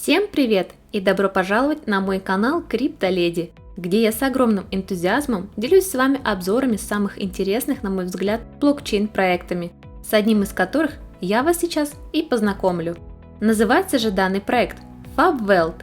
Всем привет и добро пожаловать на мой канал CryptoLady, где я с огромным энтузиазмом делюсь с вами обзорами самых интересных, на мой взгляд, блокчейн-проектами, с одним из которых я вас сейчас и познакомлю. Называется же данный проект FabWelt.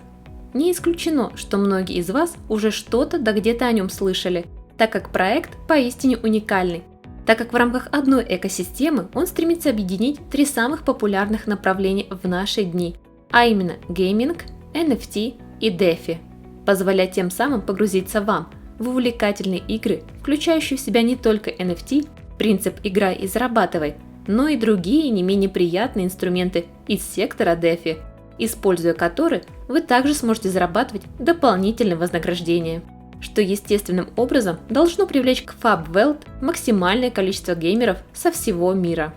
Не исключено, что многие из вас уже что-то да где-то о нем слышали, так как проект поистине уникальный, так как в рамках одной экосистемы он стремится объединить три самых популярных направления в наши дни, а именно гейминг, NFT и DeFi, позволяя тем самым погрузиться вам в увлекательные игры, включающие в себя не только NFT, принцип «играй и зарабатывай», но и другие не менее приятные инструменты из сектора DeFi, используя которые вы также сможете зарабатывать дополнительное вознаграждение, что естественным образом должно привлечь к FabWelt максимальное количество геймеров со всего мира.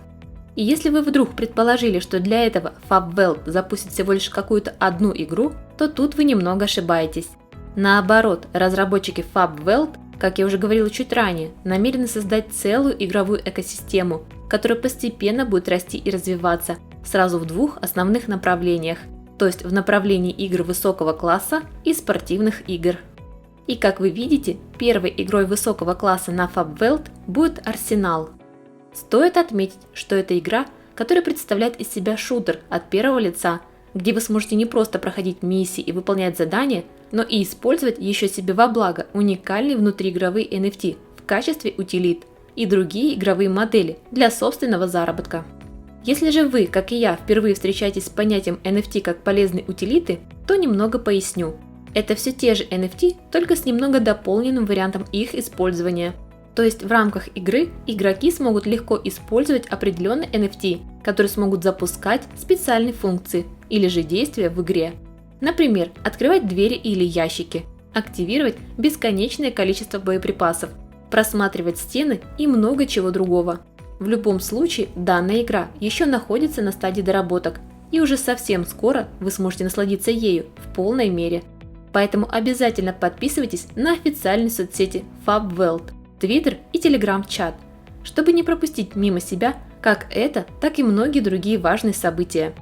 И если вы вдруг предположили, что для этого FabWelt запустит всего лишь какую-то одну игру, то тут вы немного ошибаетесь. Наоборот, разработчики FabWelt, как я уже говорила чуть ранее, намерены создать целую игровую экосистему, которая постепенно будет расти и развиваться сразу в двух основных направлениях, то есть в направлении игр высокого класса и спортивных игр. И как вы видите, первой игрой высокого класса на FabWelt будет Arsenal. Стоит отметить, что это игра, которая представляет из себя шутер от первого лица, где вы сможете не просто проходить миссии и выполнять задания, но и использовать еще себе во благо уникальные внутриигровые NFT в качестве утилит и другие игровые модели для собственного заработка. Если же вы, как и я, впервые встречаетесь с понятием NFT как полезной утилиты, то немного поясню. Это все те же NFT, только с немного дополненным вариантом их использования. То есть в рамках игры игроки смогут легко использовать определенные NFT, которые смогут запускать специальные функции или же действия в игре. Например, открывать двери или ящики, активировать бесконечное количество боеприпасов, просматривать стены и много чего другого. В любом случае, данная игра еще находится на стадии доработок, и уже совсем скоро вы сможете насладиться ею в полной мере. Поэтому обязательно подписывайтесь на официальные соцсети FabWelt, Twitter и Telegram-чат, чтобы не пропустить мимо себя как это, так и многие другие важные события.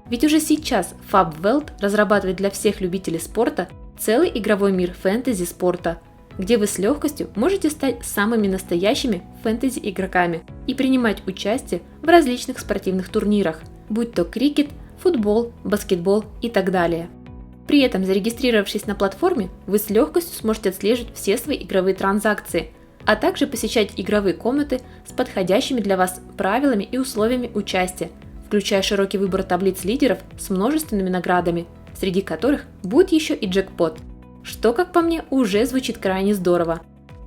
Ведь уже сейчас FabWelt разрабатывает для всех любителей спорта целый игровой мир фэнтези-спорта, где вы с легкостью можете стать самыми настоящими фэнтези-игроками и принимать участие в различных спортивных турнирах, будь то крикет, футбол, баскетбол и так далее. При этом, зарегистрировавшись на платформе, вы с легкостью сможете отслеживать все свои игровые транзакции, а также посещать игровые комнаты с подходящими для вас правилами и условиями участия, включая широкий выбор таблиц лидеров с множественными наградами, среди которых будет еще и джекпот, что, как по мне, уже звучит крайне здорово.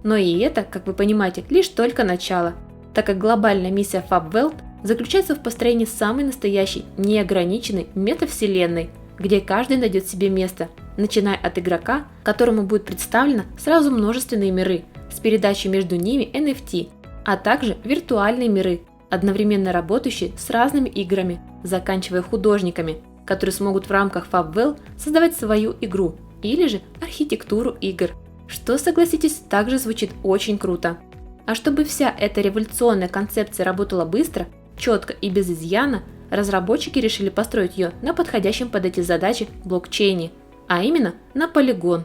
Но и это, как вы понимаете, лишь только начало, так как глобальная миссия FabWelt заключается в построении самой настоящей, неограниченной метавселенной, где каждый найдет себе место, начиная от игрока, которому будет представлено сразу множественные миры, с передачей между ними NFT, а также виртуальные миры, одновременно работающие с разными играми, заканчивая художниками, которые смогут в рамках FabWelt создавать свою игру или же архитектуру игр, что, согласитесь, также звучит очень круто. А чтобы вся эта революционная концепция работала быстро, четко и без изъяна, разработчики решили построить ее на подходящем под эти задачи блокчейне, а именно на Polygon.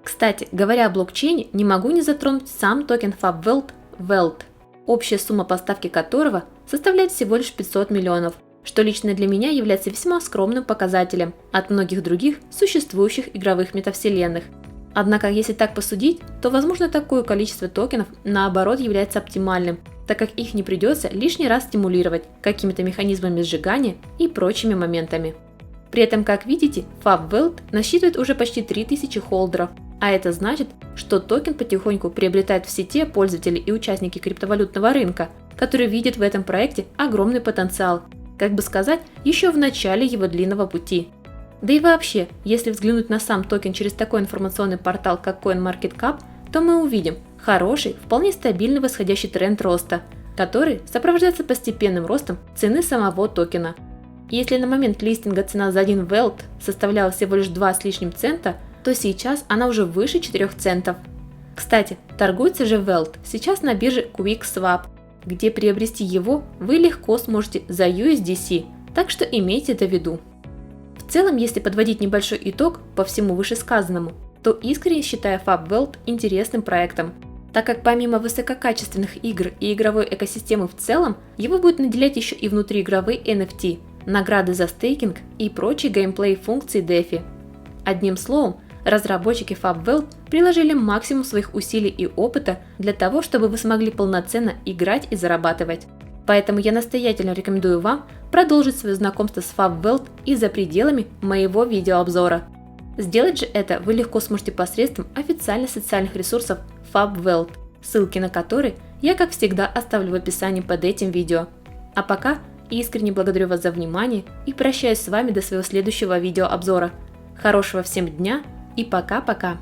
Кстати, говоря о блокчейне, не могу не затронуть сам токен FabWelt Welt, общая сумма поставки которого составляет всего лишь 500 миллионов, что лично для меня является весьма скромным показателем от многих других существующих игровых метавселенных. Однако, если так посудить, то возможно такое количество токенов наоборот является оптимальным, так как их не придется лишний раз стимулировать какими-то механизмами сжигания и прочими моментами. При этом, как видите, FabWelt насчитывает уже почти 3000 холдеров, а это значит, что токен потихоньку приобретает все те пользователи и участники криптовалютного рынка, которые видят в этом проекте огромный потенциал, как бы сказать, еще в начале его длинного пути. Да и вообще, если взглянуть на сам токен через такой информационный портал, как CoinMarketCap, то мы увидим хороший, вполне стабильный восходящий тренд роста, который сопровождается постепенным ростом цены самого токена. И если на момент листинга цена за 1 Welt составляла всего лишь 2 с лишним цента, то сейчас она уже выше 4 центов. Кстати, торгуется же Welt сейчас на бирже QuickSwap, где приобрести его вы легко сможете за USDC, так что имейте это в виду. В В целом, если подводить небольшой итог по всему вышесказанному, то искренне считаю FabWorld интересным проектом, так как помимо высококачественных игр и игровой экосистемы в целом, его будет наделять еще и внутриигровые NFT, награды за стейкинг и прочие геймплей-функции DeFi. Одним словом, разработчики FabWorld приложили максимум своих усилий и опыта для того, чтобы вы смогли полноценно играть и зарабатывать. Поэтому я настоятельно рекомендую вам продолжить свое знакомство с FabWorld и за пределами моего видеообзора. Сделать же это вы легко сможете посредством официальных социальных ресурсов FabWorld, ссылки на которые я, как всегда, оставлю в описании под этим видео. А пока искренне благодарю вас за внимание и прощаюсь с вами до своего следующего видеообзора. Хорошего всем дня и пока-пока!